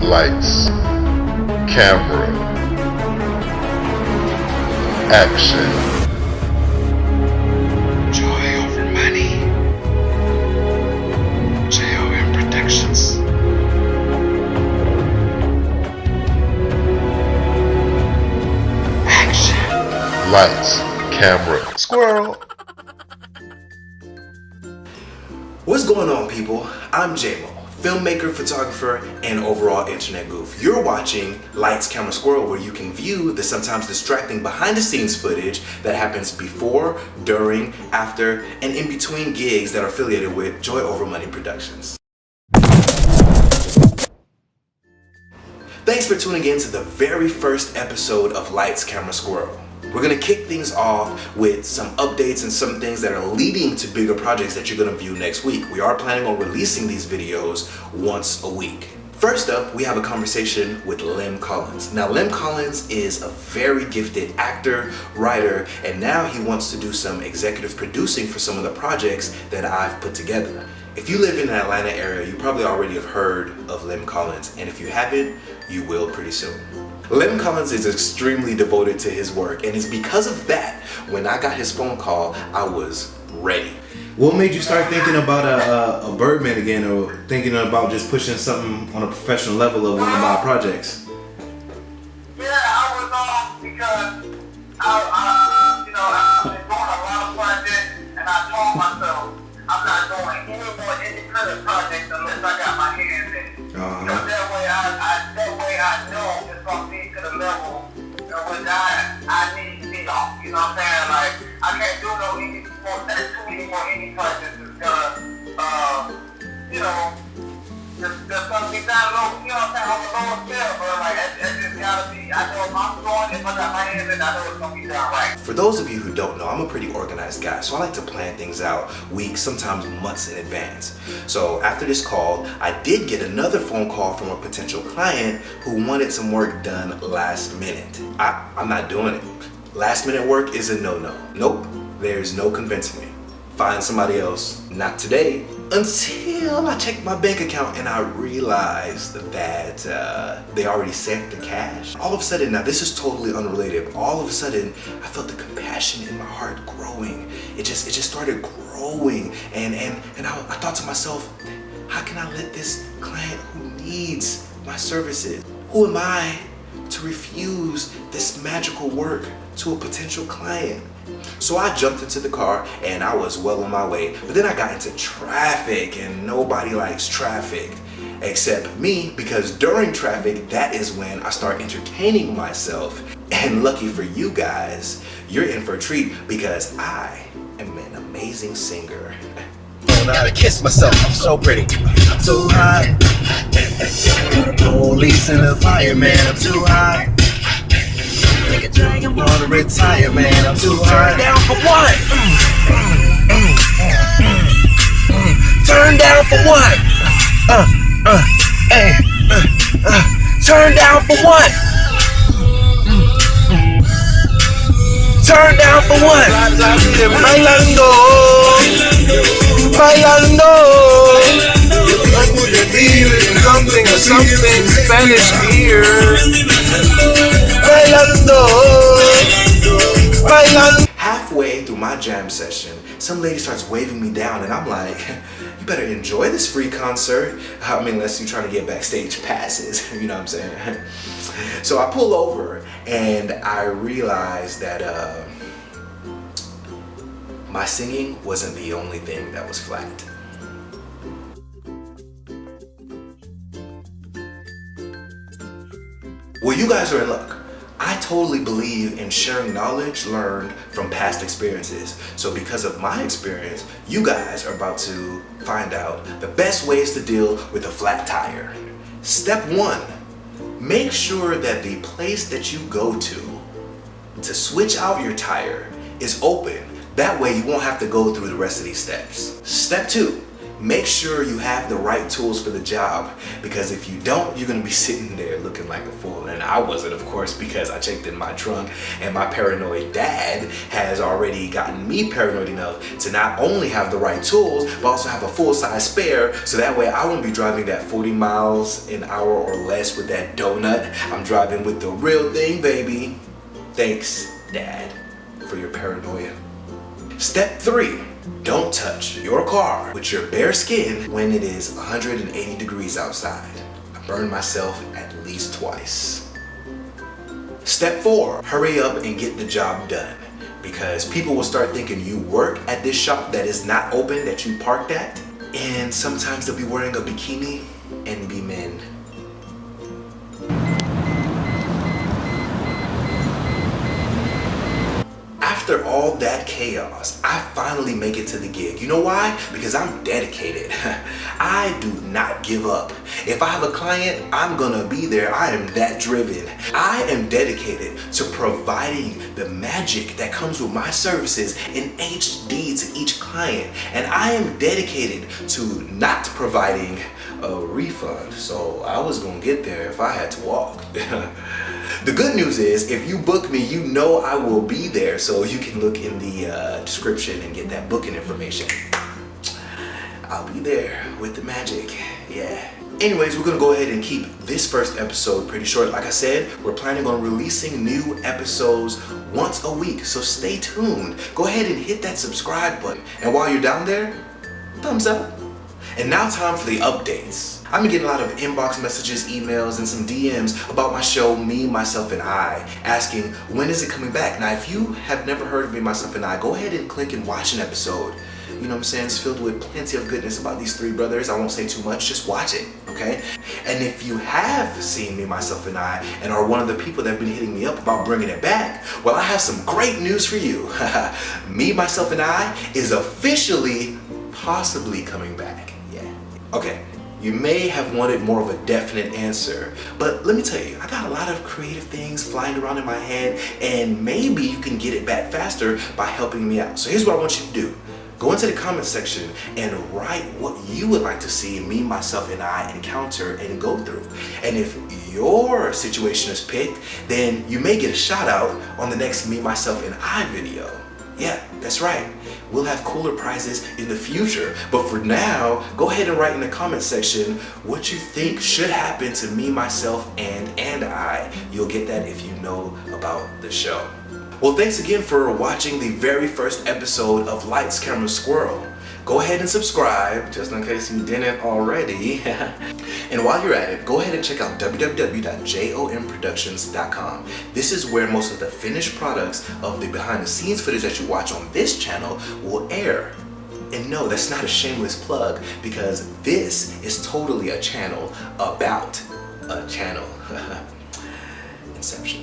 Lights, camera, action. Joy over money. JOM Productions. Action. Lights, camera, squirrel. What's going on, people? I'm J-Mo, filmmaker, photographer, and overall internet goof. You're watching Lights, Camera, Squirrel, where you can view the sometimes distracting behind-the-scenes footage that happens before, during, after, and in between gigs that are affiliated with Joy Over Money Productions. Thanks for tuning in to the very first episode of Lights, Camera, Squirrel. We're gonna kick things off with some updates and some things that are leading to bigger projects that you're gonna view next week. We are planning on releasing these videos once a week. First up, we have a conversation with Lem Collins. Now, Lem Collins is a very gifted actor, writer, and now he wants to do some executive producing for some of the projects that I've put together. If you live in the Atlanta area, you probably already have heard of Lem Collins, and if you haven't, you will pretty soon. Lem Collins is extremely devoted to his work, and it's because of that, when I got his phone call, I was ready. What made you start thinking about a Birdman again, or thinking about just pushing something on a professional level of one of my projects? Yeah, I was because I've been doing a lot of projects, and I told myself I'm not doing any more independent projects unless I got my hands in it. Because that way I know it's gonna be to the level which I need to be on. You know what I'm saying? Like, I can't do too many more indie projects. It's gonna, there's gonna be down low, you know what I'm saying, on the lower scale, but like, that's just gotta be, I know if I'm doing it, if I got my hands in it, I know it's gonna be down right. For those of you who don't know, I'm a pretty organized guy, so I like to plan things out weeks, sometimes months in advance. So after this call, I did get another phone call from a potential client who wanted some work done last minute. I'm not doing it. Last minute work is a no-no. Nope, there's no convincing me. Find somebody else, not today. Until I checked my bank account and I realized that they already sent the cash. All of a sudden, now this is totally unrelated, all of a sudden I felt the compassion in my heart growing. It just started growing, and I thought to myself, how can I let this client who needs my services, who am I to refuse this magical work to a potential client? So I jumped into the car and I was well on my way, but then I got into traffic, and nobody likes traffic except me, because during traffic, that is when I start entertaining myself. And lucky for you guys, you're in for a treat, because I am an amazing singer. I don't know how to kiss myself, I'm so pretty, I'm too high. Police and the fireman, I'm too high. I'm gonna retire, man, I'm too high. Turn down for what? Turn down for what? Turn down for what? Turn down for what? Bailando, bailando. Something or something Spanish here. Halfway through my jam session, some lady starts waving me down, and I'm like, you better enjoy this free concert. I mean, unless you're trying to get backstage passes, you know what I'm saying? So I pull over and I realized that my singing wasn't the only thing that was flat. Well, you guys are in luck. I totally believe in sharing knowledge learned from past experiences. So because of my experience, you guys are about to find out the best ways to deal with a flat tire. Step 1, make sure that the place that you go to switch out your tire is open. That way you won't have to go through the rest of these steps. Step 2, make sure you have the right tools for the job, because if you don't, you're gonna be sitting there looking like a fool. And I wasn't, of course, because I checked in my trunk, and my paranoid dad has already gotten me paranoid enough to not only have the right tools, but also have a full-size spare, so that way I won't be driving that 40 miles an hour or less with that donut. I'm driving with the real thing, baby. Thanks, Dad, for your paranoia. Step 3. Don't touch your car with your bare skin when it is 180 degrees outside. I burned myself at least twice. Step 4. Hurry up and get the job done, because people will start thinking you work at this shop that is not open, that you parked at, and sometimes they'll be wearing a bikini and be men. After all that chaos, I finally make it to the gig. You know why? Because I'm dedicated. I do not give up. If I have a client, I'm gonna be there. I am that driven. I am dedicated to providing the magic that comes with my services in HD to each client. And I am dedicated to not providing a refund. So I was gonna get there if I had to walk. The good news is, if you book me, you know I will be there, so you can look in the description and get that booking information. I'll be there with the magic, yeah. Anyways, we're gonna go ahead and keep this first episode pretty short. Like I said, we're planning on releasing new episodes once a week, so stay tuned. Go ahead and hit that subscribe button. And while you're down there, thumbs up. And now time for the updates. I've been getting a lot of inbox messages, emails, and some DMs about my show, Me, Myself, and I, asking, when is it coming back? Now, if you have never heard of Me, Myself, and I, go ahead and click and watch an episode. You know what I'm saying? It's filled with plenty of goodness about these three brothers. I won't say too much, just watch it, okay? And if you have seen Me, Myself, and I, and are one of the people that have been hitting me up about bringing it back, well, I have some great news for you. Me, Myself, and I is officially, possibly coming back, yeah. Okay. You may have wanted more of a definite answer, but let me tell you, I got a lot of creative things flying around in my head, and maybe you can get it back faster by helping me out. So here's what I want you to do. Go into the comment section and write what you would like to see Me, Myself, and I encounter and go through. And if your situation is picked, then you may get a shout out on the next Me, Myself, and I video. Yeah, that's right. We'll have cooler prizes in the future. But for now, go ahead and write in the comment section what you think should happen to Me, Myself, and I. You'll get that if you know about the show. Well, thanks again for watching the very first episode of Lights, Camera, Squirrel. Go ahead and subscribe, just in case you didn't already. And while you're at it, go ahead and check out www.jomproductions.com. This is where most of the finished products of the behind the scenes footage that you watch on this channel will air. And no, that's not a shameless plug, because this is totally a channel about a channel. Inception.